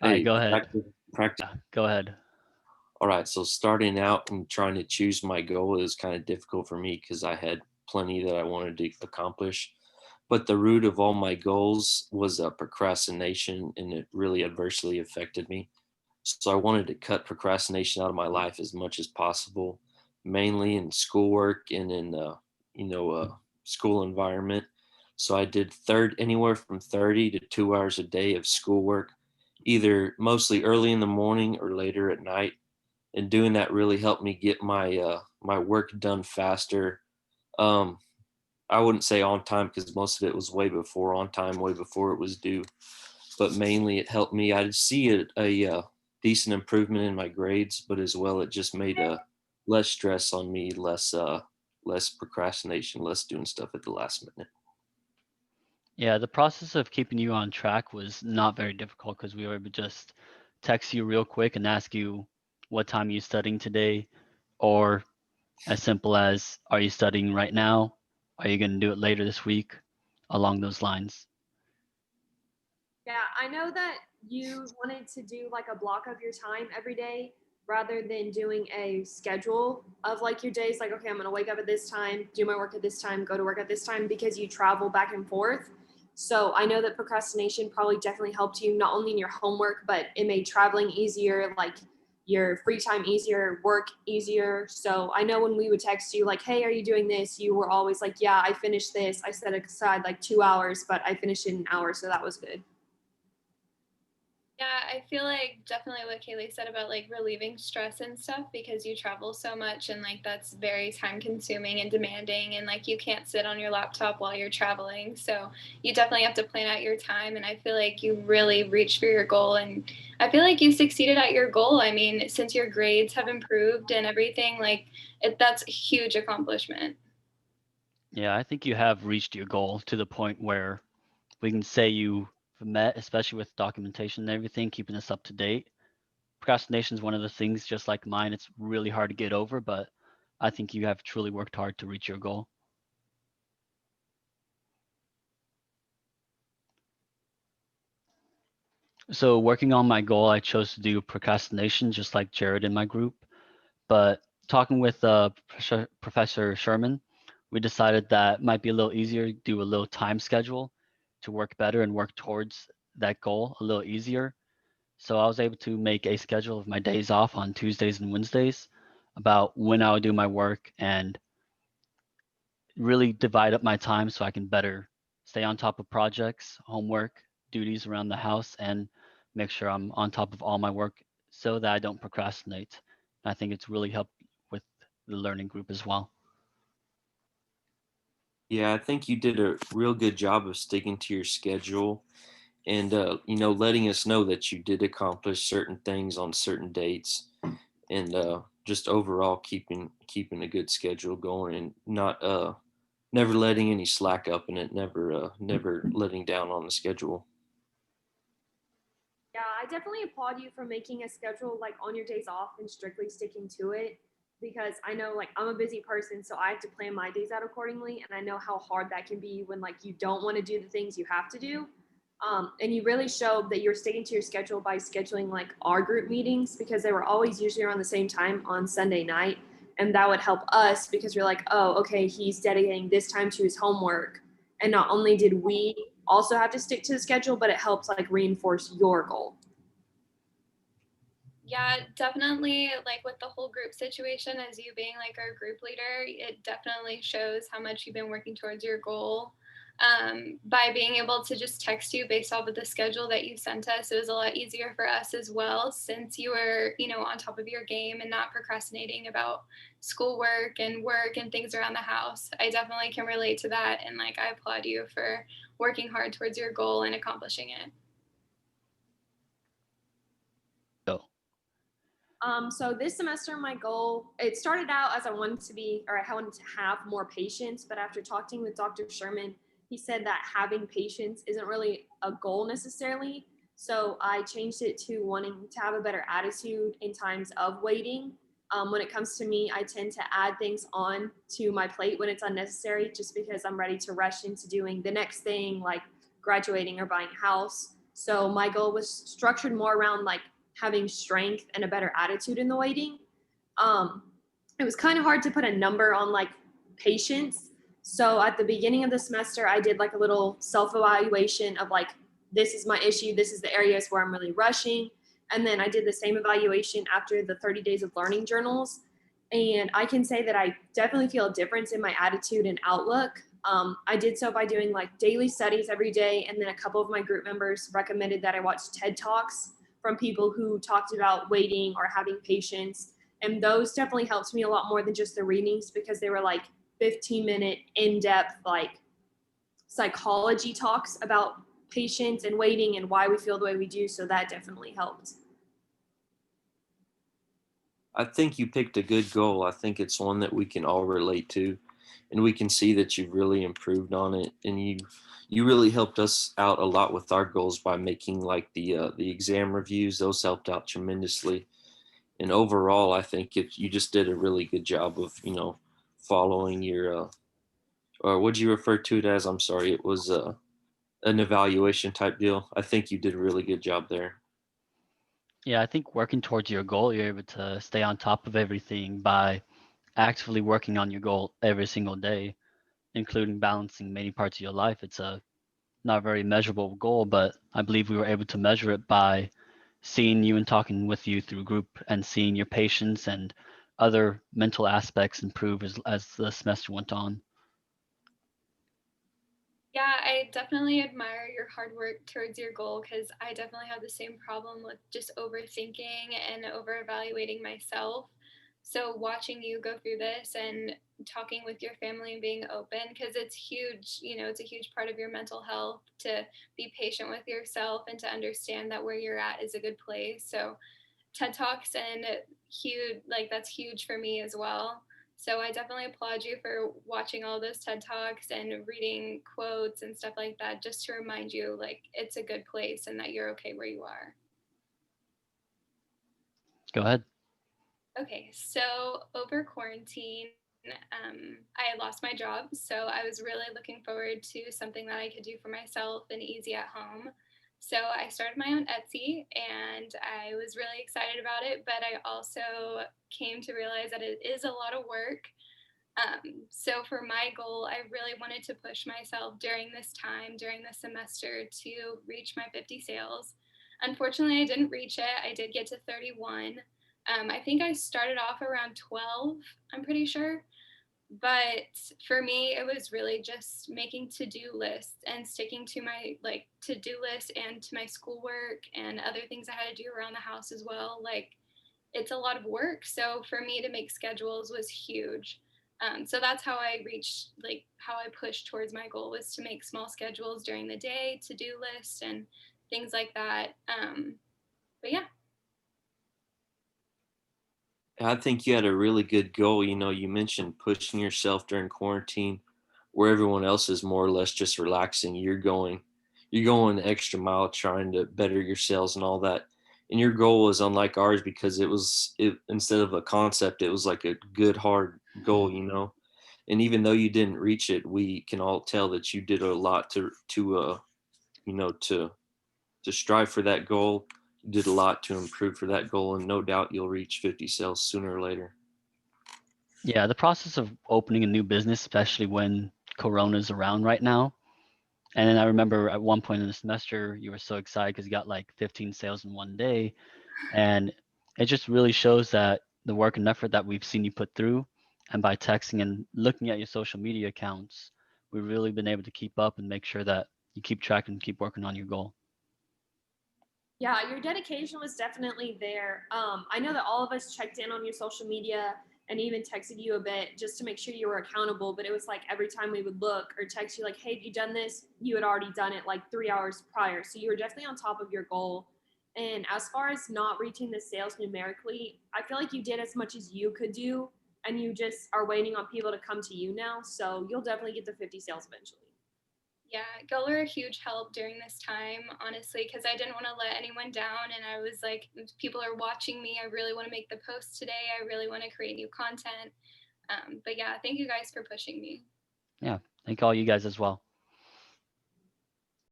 All right, Hey, go ahead. practice. Yeah, go ahead. All right, so starting out and trying to choose my goal is kind of difficult for me because I had plenty that I wanted to accomplish. But the root of all my goals was procrastination, and it really adversely affected me. So I wanted to cut procrastination out of my life as much as possible, mainly in schoolwork and in you know school environment. So I did anywhere from 30 to 2 hours a day of schoolwork, either mostly early in the morning or later at night. And doing that really helped me get my work done faster. Um, I wouldn't say on time because most of it was way before on time, way before it was due. But mainly, it helped me. I see a decent improvement in my grades, but as well, it just made less stress on me, less procrastination, less doing stuff at the last minute. Yeah, the process of keeping you on track was not very difficult because we were able to just text you real quick and ask you what time you studying today, or as simple as, are you studying right now? Are you going to do it later this week? Along those lines. Yeah, I know that you wanted to do like a block of your time every day rather than doing a schedule of like your days, like, okay, I'm going to wake up at this time, do my work at this time, go to work at this time because you travel back and forth. So I know that procrastination probably definitely helped you not only in your homework, but it made traveling easier, like your free time easier, work easier. So I know when we would text you, like, hey, are you doing this? You were always like, yeah, I finished this. I set aside like 2 hours, but I finished it in an hour. So that was good. Yeah, I feel like definitely what Kaylee said about like relieving stress and stuff because you travel so much and like that's very time consuming and demanding and like you can't sit on your laptop while you're traveling. So you definitely have to plan out your time and I feel like you really reached for your goal and I feel like you succeeded at your goal. I mean, since your grades have improved and everything, like that's a huge accomplishment. Yeah, I think you have reached your goal to the point where we can say you have met, especially with documentation and everything, keeping us up to date. Procrastination is one of the things, just like mine, it's really hard to get over, but I think you have truly worked hard to reach your goal. So working on my goal, I chose to do procrastination just like Jared in my group. But talking with Professor Sherman, we decided that it might be a little easier to do a little time schedule to work better and work towards that goal a little easier. So I was able to make a schedule of my days off on Tuesdays and Wednesdays about when I would do my work and really divide up my time so I can better stay on top of projects, homework, duties around the house, and make sure I'm on top of all my work so that I don't procrastinate. And I think it's really helped with the learning group as well. Yeah, I think you did a real good job of sticking to your schedule and letting us know that you did accomplish certain things on certain dates, and just overall keeping a good schedule going, and not never letting any slack up in it, never letting down on the schedule. Yeah, I definitely applaud you for making a schedule like on your days off and strictly sticking to it because I know like I'm a busy person, so I have to plan my days out accordingly. And I know how hard that can be when like you don't want to do the things you have to do. And you really showed that you're sticking to your schedule by scheduling like our group meetings because they were always usually around the same time on Sunday night. And that would help us because you're like, oh, okay, he's dedicating this time to his homework. And not only did we also have to stick to the schedule, but it helps like reinforce your goal. Yeah, definitely. Like with the whole group situation, as you being like our group leader, it definitely shows how much you've been working towards your goal. By being able to just text you based off of the schedule that you sent us, it was a lot easier for us as well since you were, on top of your game and not procrastinating about schoolwork and work and things around the house. I definitely can relate to that. And like, I applaud you for working hard towards your goal and accomplishing it. So, So this semester, my goal, it started out as I wanted to be, or I wanted to have more patience, but after talking with Dr. Sherman, he said that having patience isn't really a goal necessarily. So I changed it to wanting to have a better attitude in times of waiting. When it comes to me, I tend to add things on to my plate when it's unnecessary, just because I'm ready to rush into doing the next thing, like graduating or buying a house. So my goal was structured more around like having strength and a better attitude in the waiting. It was kind of hard to put a number on like patience. So at the beginning of the semester, I did like a little self-evaluation of like, this is my issue, this is the areas where I'm really rushing. And then I did the same evaluation after the 30 days of learning journals. And I can say that I definitely feel a difference in my attitude and outlook. I did so by doing like daily studies every day. And then a couple of my group members recommended that I watch TED Talks from people who talked about waiting or having patience. And those definitely helped me a lot more than just the readings, because they were like 15-minute in-depth like psychology talks about patience and waiting and why we feel the way we do. So that definitely helped. I think you picked a good goal. I think it's one that we can all relate to, and we can see that you've really improved on it. And you really helped us out a lot with our goals by making like the exam reviews. Those helped out tremendously. And overall, I think you just did a really good job of following your or what you refer to it as. I'm sorry, it was an evaluation type deal. I think you did a really good job there. Yeah, I think working towards your goal, you're able to stay on top of everything by actively working on your goal every single day, including balancing many parts of your life. It's a not very measurable goal, but I believe we were able to measure it by seeing you and talking with you through group and seeing your patience and other mental aspects improve as the semester went on. Yeah, I definitely admire your hard work towards your goal, because I definitely have the same problem with just overthinking and over evaluating myself. So watching you go through this and talking with your family and being open, because it's huge, it's a huge part of your mental health to be patient with yourself and to understand that where you're at is a good place. So TED Talks and huge, like that's huge for me as well. So I definitely applaud you for watching all those TED Talks and reading quotes and stuff like that, just to remind you like it's a good place and that you're okay where you are. Go ahead. Okay, so over quarantine, I lost my job. So I was really looking forward to something that I could do for myself and easy at home. So I started my own Etsy and I was really excited about it, but I also came to realize that it is a lot of work. So for my goal, I really wanted to push myself during this time, during the semester, to reach my 50 sales. Unfortunately, I didn't reach it. I did get to 31. I think I started off around 12, I'm pretty sure. But for me, it was really just making to-do lists and sticking to my like to-do list and to my schoolwork and other things I had to do around the house as well. Like it's a lot of work. So for me to make schedules was huge. So that's how I reached, like how I pushed towards my goal, was to make small schedules during the day, to-do lists and things like that. But yeah. I think you had a really good goal. You mentioned pushing yourself during quarantine where everyone else is more or less just relaxing. You're going the extra mile trying to better your sales and all that. And your goal was unlike ours because it instead of a concept, it was like a good hard goal. And even though you didn't reach it, we can all tell that you did a lot you know, to to strive for that goal. You did a lot to improve for that goal, and no doubt you'll reach 50 sales sooner or later. Yeah, the process of opening a new business, especially when Corona's around right now. And then I remember at one point in the semester, you were so excited because you got like 15 sales in one day. And it just really shows that the work and effort that we've seen you put through, and by texting and looking at your social media accounts, we've really been able to keep up and make sure that you keep track and keep working on your goal. Yeah, your dedication was definitely there. I know that all of us checked in on your social media and even texted you a bit just to make sure you were accountable. But it was like every time we would look or text you, like, hey, have you done this? You had already done it like 3 hours prior. So you were definitely on top of your goal. And as far as not reaching the sales numerically, I feel like you did as much as you could do. And you just are waiting on people to come to you now. So you'll definitely get the 50 sales eventually. Yeah, y'all were a huge help during this time, honestly, because I didn't want to let anyone down. And I was like, people are watching me. I really want to make the post today. I really want to create new content. But yeah, thank you guys for pushing me. Yeah, thank all you guys as well.